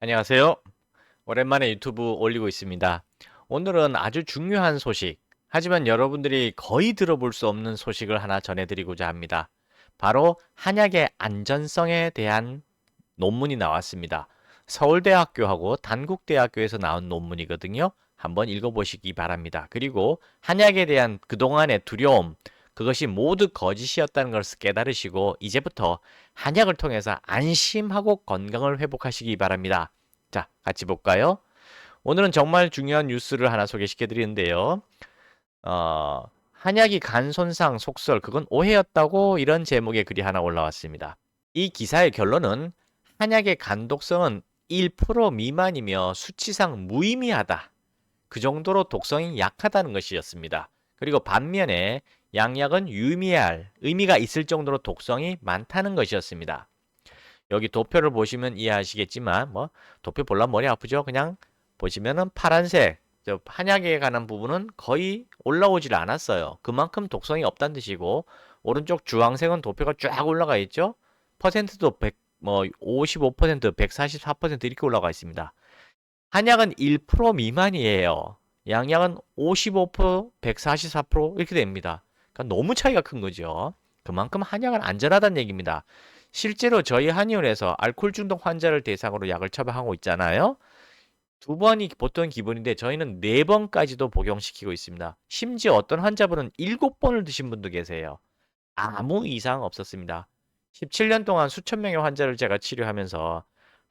안녕하세요. 오랜만에 유튜브 올리고 있습니다. 오늘은 아주 중요한 소식, 하지만 여러분들이 거의 들어볼 수 없는 소식을 하나 전해드리고자 합니다. 바로 한약의 안전성에 대한 논문이 나왔습니다. 서울대학교하고 단국대학교에서 나온 논문이거든요. 한번 읽어보시기 바랍니다. 그리고 한약에 대한 그동안의 두려움, 그것이 모두 거짓이었다는 것을 깨달으시고 이제부터 한약을 통해서 안심하고 건강을 회복하시기 바랍니다. 자, 같이 볼까요? 오늘은 정말 중요한 뉴스를 하나 소개시켜 드리는데요. 한약이 간 손상 속설, 그건 오해였다고 이런 제목의 글이 하나 올라왔습니다. 이 기사의 결론은 한약의 간독성은 1% 미만이며 수치상 무의미하다. 그 정도로 독성이 약하다는 것이었습니다. 그리고 반면에 양약은 유의미할, 의미가 있을 정도로 독성이 많다는 것이었습니다. 여기 도표를 보시면 이해하시겠지만 도표 볼라면 머리 아프죠? 그냥 보시면은 파란색 한약에 관한 부분은 거의 올라오질 않았어요. 그만큼 독성이 없다는 뜻이고 오른쪽 주황색은 도표가 쫙 올라가 있죠? 퍼센트도 100, 55%, 144% 이렇게 올라가 있습니다. 한약은 1% 미만이에요. 양약은 55%, 144% 이렇게 됩니다. 그러니까 너무 차이가 큰 거죠. 그만큼 한약은 안전하다는 얘기입니다. 실제로 저희 한의원에서 알코올 중독 환자를 대상으로 약을 처방하고 있잖아요. 두 번이 보통 기본인데 저희는 네 번까지도 복용시키고 있습니다. 심지어 어떤 환자분은 7번을 드신 분도 계세요. 아무 이상 없었습니다. 17년 동안 수천 명의 환자를 제가 치료하면서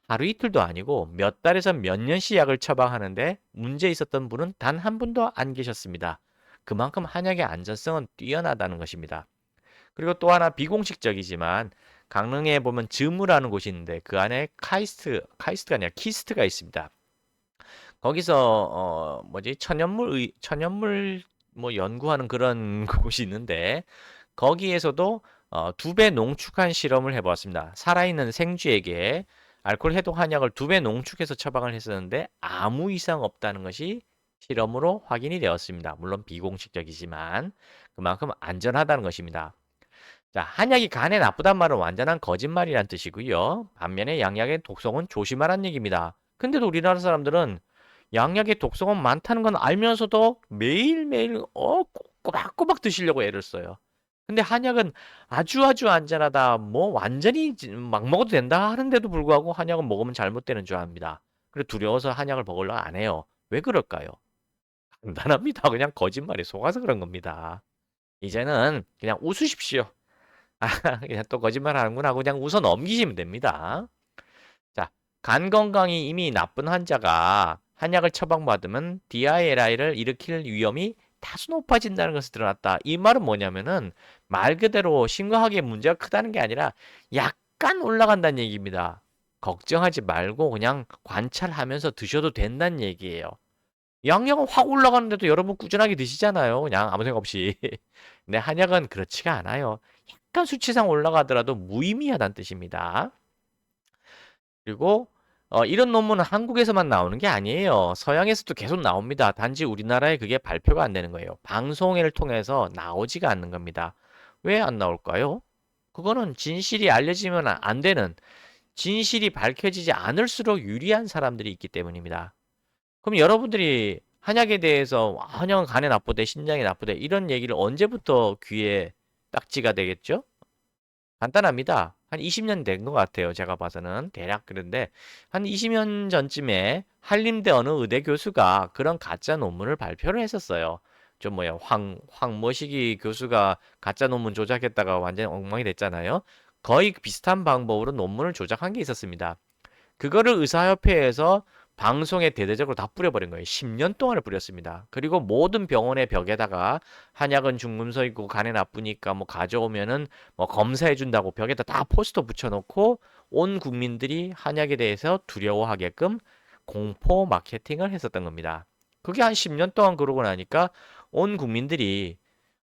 하루 이틀도 아니고 몇 달에서 몇 년씩 약을 처방하는데 문제 있었던 분은 단 한 분도 안 계셨습니다. 그만큼 한약의 안전성은 뛰어나다는 것입니다. 그리고 또 하나 비공식적이지만 강릉에 보면 즈무라는 곳이 있는데 그 안에 카이스트가 아니라 키스트가 있습니다. 거기서 천연물 뭐 연구하는 그런 곳이 있는데 거기에서도 2배 농축한 실험을 해보았습니다. 살아있는 생쥐에게 알코올 해독 한약을 2배 농축해서 처방을 했었는데 아무 이상 없다는 것이 실험으로 확인이 되었습니다. 물론 비공식적이지만 그만큼 안전하다는 것입니다. 자, 한약이 간에 나쁘단 말은 완전한 거짓말이란 뜻이고요. 반면에 양약의 독성은 조심하라는 얘기입니다. 근데도 우리나라 사람들은 양약의 독성은 많다는 건 알면서도 매일매일 꼬박꼬박 드시려고 애를 써요. 근데 한약은 아주 안전하다. 뭐 완전히 막 먹어도 된다 하는데도 불구하고 한약은 먹으면 잘못되는 줄 압니다. 그래 두려워서 한약을 먹으려 안 해요. 왜 그럴까요? 간단합니다. 그냥 거짓말에 속아서 그런 겁니다. 이제는 그냥 웃으십시오. 아, 그냥 또 거짓말 하는구나 하고 그냥 웃어 넘기시면 됩니다. 자, 간 건강이 이미 나쁜 환자가 한약을 처방받으면 DILI를 일으킬 위험이 다소 높아진다는 것이 드러났다. 이 말은 뭐냐면은 말 그대로 심각하게 문제가 크다는 게 아니라 약간 올라간다는 얘기입니다. 걱정하지 말고 그냥 관찰하면서 드셔도 된다는 얘기예요. 양약은 확 올라가는데도 여러분 꾸준하게 드시잖아요. 그냥 아무 생각 없이. 근데 한약은 그렇지가 않아요. 약간 수치상 올라가더라도 무의미하다는 뜻입니다. 그리고 이런 논문은 한국에서만 나오는 게 아니에요. 서양에서도 계속 나옵니다. 단지 우리나라에 그게 발표가 안 되는 거예요. 방송회를 통해서 나오지가 않는 겁니다. 왜 안 나올까요? 그거는 진실이 알려지면 안 되는, 진실이 밝혀지지 않을수록 유리한 사람들이 있기 때문입니다. 그럼 여러분들이 한약에 대해서 한약은 간에 나쁘대, 신장에 나쁘대 이런 얘기를 언제부터 귀에 딱지가 되겠죠? 간단합니다. 한 20년 된 것 같아요. 제가 봐서는 대략 그런데 한 20년 전쯤에 한림대 어느 의대 교수가 그런 가짜 논문을 발표를 했었어요. 좀 뭐야 황모식이 교수가 가짜 논문 조작했다가 완전 엉망이 됐잖아요. 거의 비슷한 방법으로 논문을 조작한 게 있었습니다. 그거를 의사협회에서 방송에 대대적으로 다 뿌려버린 거예요. 10년 동안을 뿌렸습니다. 그리고 모든 병원의 벽에다가 한약은 중금속 있고 간에 나쁘니까 뭐 가져오면은 뭐 검사해준다고 벽에다 다 포스터 붙여놓고 온 국민들이 한약에 대해서 두려워하게끔 공포 마케팅을 했었던 겁니다. 그게 한 10년 동안 그러고 나니까 온 국민들이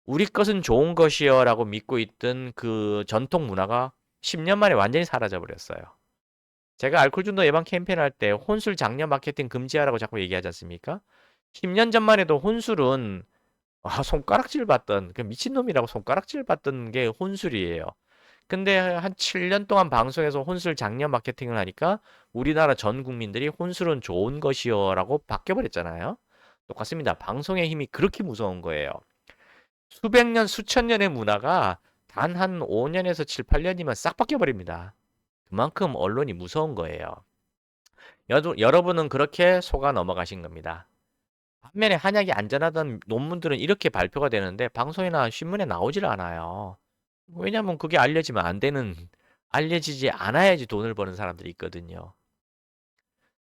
우리 것은 좋은 것이요 라고 믿고 있던 그 전통 문화가 10년 만에 완전히 사라져 버렸어요. 제가 알코올 중독 예방 캠페인 할 때 혼술 장려 마케팅 금지하라고 자꾸 얘기하지 않습니까? 10년 전만 해도 혼술은 손가락질 받던 그 미친놈이라고 손가락질 받던 게 혼술이에요. 근데 한 7년 동안 방송에서 혼술 장려 마케팅을 하니까 우리나라 전 국민들이 혼술은 좋은 것이요라고 바뀌어버렸잖아요. 똑같습니다. 방송의 힘이 그렇게 무서운 거예요. 수백 년, 수천 년의 문화가 단 한 5년에서 7, 8년이면 싹 바뀌어버립니다. 그만큼 언론이 무서운 거예요. 여러분은 그렇게 속아 넘어가신 겁니다. 반면에 한약이 안전하다는 논문들은 이렇게 발표가 되는데 방송이나 신문에 나오질 않아요. 왜냐면 그게 알려지면 안 되는, 알려지지 않아야지 돈을 버는 사람들이 있거든요.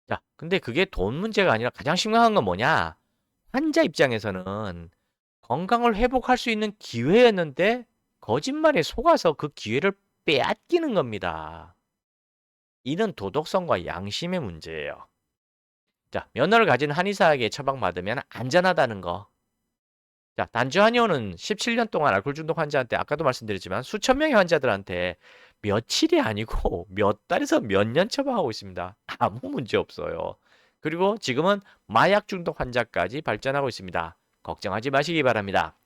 자, 근데 그게 돈 문제가 아니라 가장 심각한 건 뭐냐? 환자 입장에서는 건강을 회복할 수 있는 기회였는데 거짓말에 속아서 그 기회를 빼앗기는 겁니다. 이는 도덕성과 양심의 문제예요. 자, 면허를 가진 한의사에게 처방받으면 안전하다는 거. 자, 단주 한의원은 17년 동안 알코올 중독 환자한테 아까도 말씀드렸지만 수천 명의 환자들한테 며칠이 아니고 몇 달에서 몇 년 처방하고 있습니다. 아무 문제 없어요. 그리고 지금은 마약 중독 환자까지 발전하고 있습니다. 걱정하지 마시기 바랍니다.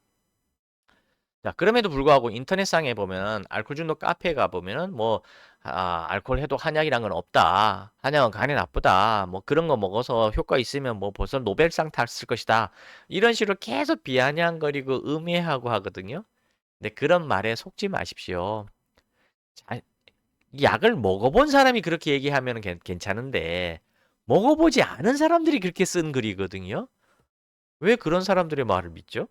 자, 그럼에도 불구하고 인터넷상에 보면 알코올 중독 카페에 가보면은 뭐 알코올 해독 한약이란 건 없다. 한약은 간에 나쁘다. 뭐 그런 거 먹어서 효과 있으면 뭐 벌써 노벨상 탔을 것이다. 이런 식으로 계속 비아냥거리고 음해하고 하거든요. 근데 그런 말에 속지 마십시오. 자, 이 약을 먹어본 사람이 그렇게 얘기하면 괜찮은데 먹어보지 않은 사람들이 그렇게 쓴 글이거든요. 왜 그런 사람들의 말을 믿죠?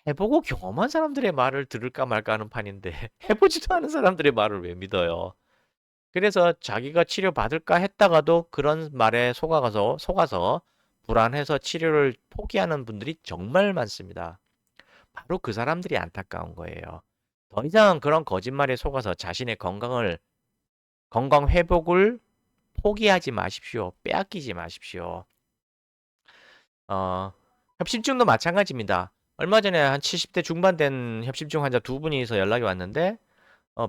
해보고 경험한 사람들의 말을 들을까 말까 하는 판인데 해보지도 않은 사람들의 말을 왜 믿어요? 그래서 자기가 치료받을까 했다가도 그런 말에 속아서 불안해서 치료를 포기하는 분들이 정말 많습니다. 바로 그 사람들이 안타까운 거예요. 더 이상 그런 거짓말에 속아서 자신의 건강 회복을 포기하지 마십시오. 빼앗기지 마십시오. 어, 협심증도 마찬가지입니다. 얼마 전에 한 70대 중반 된 협심증 환자 두 분이서 연락이 왔는데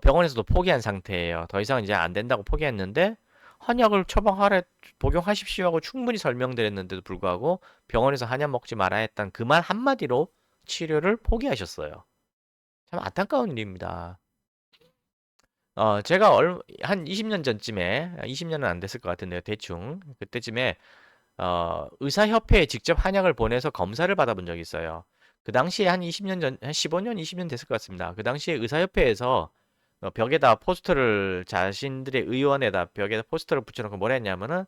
병원에서도 포기한 상태예요. 더 이상 이제 안 된다고 포기했는데 한약을 처방하래 복용하십시오 하고 충분히 설명드렸는데도 불구하고 병원에서 한약 먹지 말아야 했던 그 말 한마디로 치료를 포기하셨어요. 참 안타까운 일입니다. 제가 한 20년 전쯤에 20년은 안 됐을 것 같은데요. 대충 그때쯤에 의사협회에 직접 한약을 보내서 검사를 받아본 적이 있어요. 그 당시에 한 20년 전, 한 15년, 20년 됐을 것 같습니다. 그 당시에 의사협회에서 벽에다 포스터를 자신들의 의원에다 벽에다 포스터를 붙여놓고 뭐라 했냐면은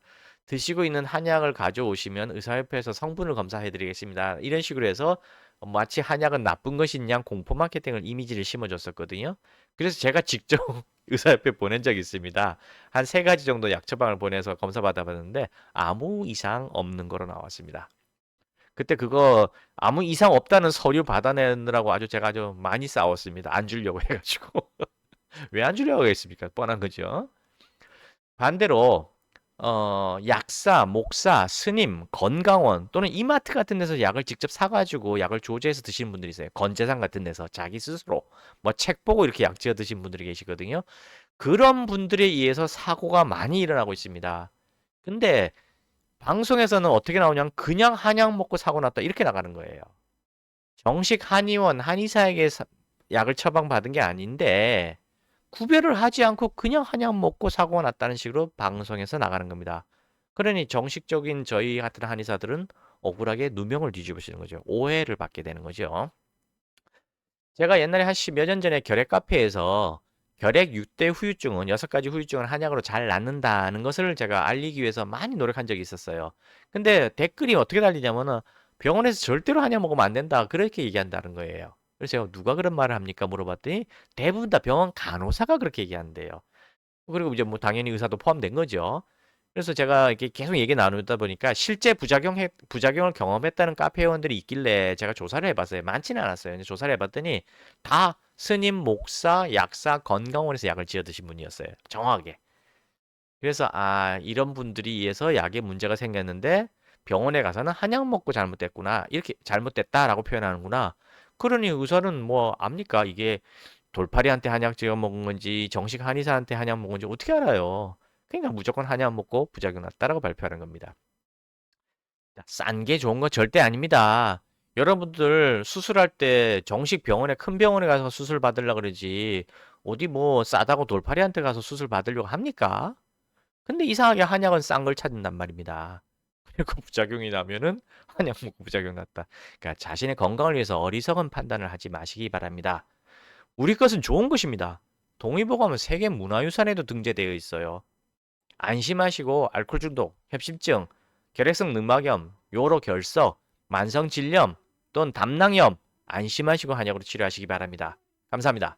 드시고 있는 한약을 가져오시면 의사협회에서 성분을 검사해드리겠습니다. 이런 식으로 해서 마치 한약은 나쁜 것인 양 공포 마케팅을 이미지를 심어줬었거든요. 그래서 제가 직접 의사협회 보낸 적이 있습니다. 한 세 가지 정도 약 처방을 보내서 검사 받아봤는데 아무 이상 없는 거로 나왔습니다. 그때 그거 아무 이상 없다는 서류 받아내느라고 제가 아주 많이 싸웠습니다. 안 주려고 해가지고. 왜 안 주려고 했습니까? 뻔한 거죠. 반대로 약사, 목사, 스님, 건강원 또는 이마트 같은 데서 약을 직접 사가지고 약을 조제해서 드시는 분들이 있어요. 건재상 같은 데서 자기 스스로 뭐 책 보고 이렇게 약 지어 드신 분들이 계시거든요. 그런 분들에 의해서 사고가 많이 일어나고 있습니다. 근데 방송에서는 어떻게 나오냐면 그냥 한약 먹고 사고 났다 이렇게 나가는 거예요. 정식 한의원, 한의사에게 약을 처방받은 게 아닌데 구별을 하지 않고 그냥 한약 먹고 사고가 났다는 식으로 방송에서 나가는 겁니다. 그러니 정식적인 저희 같은 한의사들은 억울하게 누명을 뒤집으시는 거죠. 오해를 받게 되는 거죠. 제가 옛날에 한 10여 년 전에 결핵 카페에서 결핵 6대 후유증은 6가지 후유증을 한약으로 잘 낫는다는 것을 제가 알리기 위해서 많이 노력한 적이 있었어요. 근데 댓글이 어떻게 달리냐면은 병원에서 절대로 한약 먹으면 안 된다. 그렇게 얘기한다는 거예요. 그래서 제가 누가 그런 말을 합니까? 물어봤더니 대부분 다 병원 간호사가 그렇게 얘기한대요. 그리고 이제 뭐 당연히 의사도 포함된 거죠. 그래서 제가 이렇게 계속 얘기 나누다 보니까 실제 부작용을 경험했다는 카페 회원들이 있길래 제가 조사를 해봤어요. 많지는 않았어요. 근데 조사를 해봤더니 다 스님, 목사, 약사, 건강원에서 약을 지어 드신 분이었어요. 정확하게. 그래서 이런 분들이 의해서 약에 문제가 생겼는데 병원에 가서는 한약 먹고 잘못됐구나. 이렇게 잘못됐다라고 표현하는구나. 그러니 의사는 뭐 압니까? 이게 돌팔이한테 한약 지어 먹은 건지 정식 한의사한테 한약 먹은 건지 어떻게 알아요? 그러니까 무조건 한약 먹고 부작용 났다라고 발표하는 겁니다. 싼 게 좋은 건 절대 아닙니다. 여러분들 수술할 때 정식 병원에 큰 병원에 가서 수술 받으려 그러지 어디 뭐 싸다고 돌팔이한테 가서 수술 받으려고 합니까? 근데 이상하게 한약은 싼 걸 찾는단 말입니다. 그리고 부작용이 나면은 한약 먹고 부작용 났다. 그러니까 자신의 건강을 위해서 어리석은 판단을 하지 마시기 바랍니다. 우리 것은 좋은 것입니다. 동의보감은 세계 문화유산에도 등재되어 있어요. 안심하시고 알코올 중독, 협심증, 결핵성 늑막염, 요로 결석, 만성 질염 또는 담낭염 안심하시고 한약으로 치료하시기 바랍니다. 감사합니다.